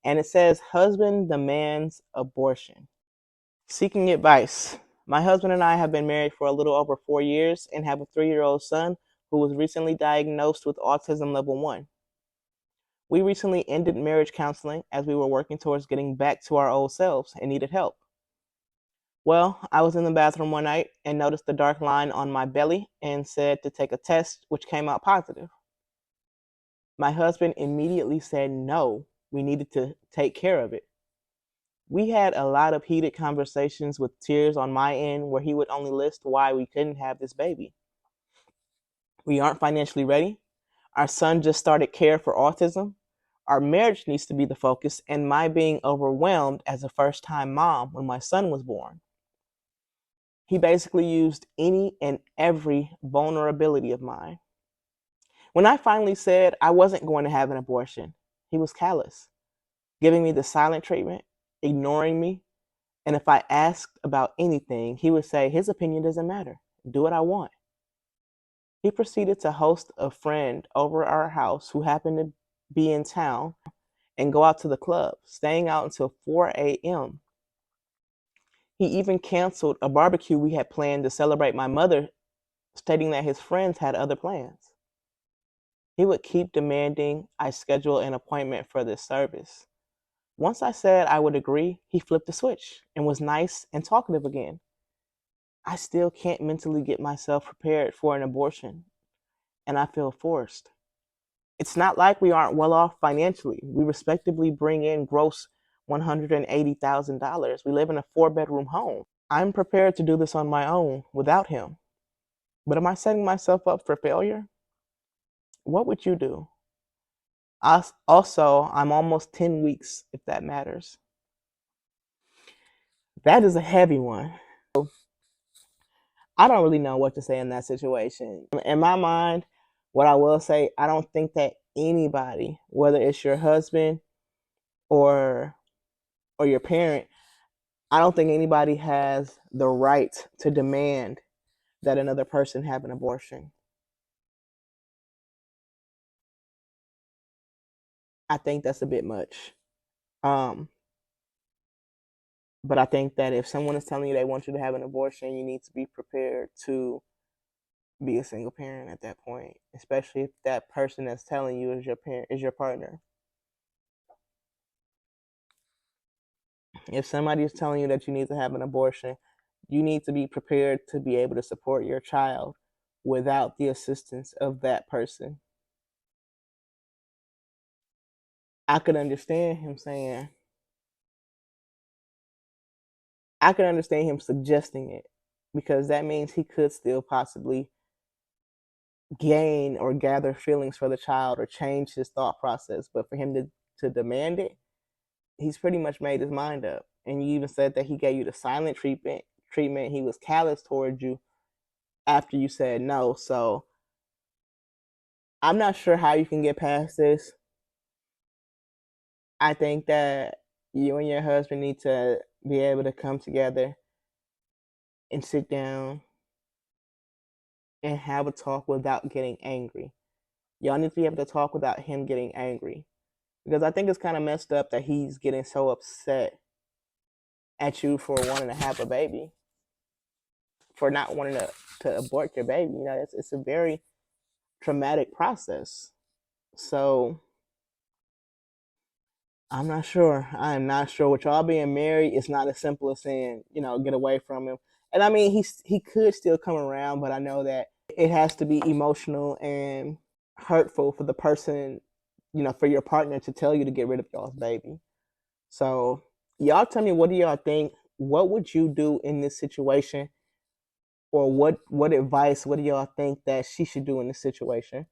and it says husband demands abortion. Seeking advice. My husband and I have been married for a little over 4 years and have a 3-year-old son who was recently diagnosed with autism level 1. We recently ended marriage counseling as we were working towards getting back to our old selves and needed help. Well, I was in the bathroom one night and noticed the dark line on my belly and said to take a test, which came out positive. My husband immediately said no, we needed to take care of it. We had a lot of heated conversations with tears on my end where he would only list why we couldn't have this baby. We aren't financially ready. Our son just started care for autism. Our marriage needs to be the focus, and my being overwhelmed as a first time mom when my son was born. He basically used any and every vulnerability of mine. When I finally said I wasn't going to have an abortion, he was callous, giving me the silent treatment, ignoring me, and if I asked about anything, he would say his opinion doesn't matter. Do what I want. He proceeded to host a friend over our house who happened to be in town and go out to the club, staying out until 4 a.m. He even canceled a barbecue we had planned to celebrate my mother, stating that his friends had other plans. He would keep demanding I schedule an appointment for this service. Once I said I would agree, he flipped the switch and was nice and talkative again. I still can't mentally get myself prepared for an abortion, and I feel forced. It's not like we aren't well off financially. We respectively bring in gross $180,000. We live in a 4-bedroom home. I'm prepared to do this on my own without him. But am I setting myself up for failure? What would you do? Also, I'm almost 10 weeks, if that matters. That is a heavy one. I don't really know what to say in that situation. In my mind, what I will say, I don't think that anybody, whether it's your husband or your parent, I don't think anybody has the right to demand that another person have an abortion. I think that's a bit much. Um, but I think that if someone is telling you they want you to have an abortion, you need to be prepared to be a single parent at that point, especially if that person that's telling you is your parent is your partner. If somebody is telling you that you need to have an abortion, you need to be prepared to be able to support your child without the assistance of that person. I could understand him saying, I could understand him suggesting it because that means he could still possibly gain or gather feelings for the child or change his thought process. But for him to demand it, he's pretty much made his mind up. And you even said that he gave you the silent treatment. He was callous towards you after you said no. So I'm not sure how you can get past this. I think that you and your husband need to be able to come together and sit down and have a talk without getting angry. Y'all need to be able to talk without him getting angry. Because I think it's kind of messed up that he's getting so upset at you for wanting to have a baby, for not wanting to abort your baby. You know, it's a very traumatic process. So I'm not sure. I'm not sure. With y'all being married, it's not as simple as saying, get away from him. And I mean, he could still come around, but I know that it has to be emotional and hurtful for the person, for your partner to tell you to get rid of y'all's baby. So y'all tell me, what do y'all think? What would you do in this situation? Or what advice, what do y'all think that she should do in this situation?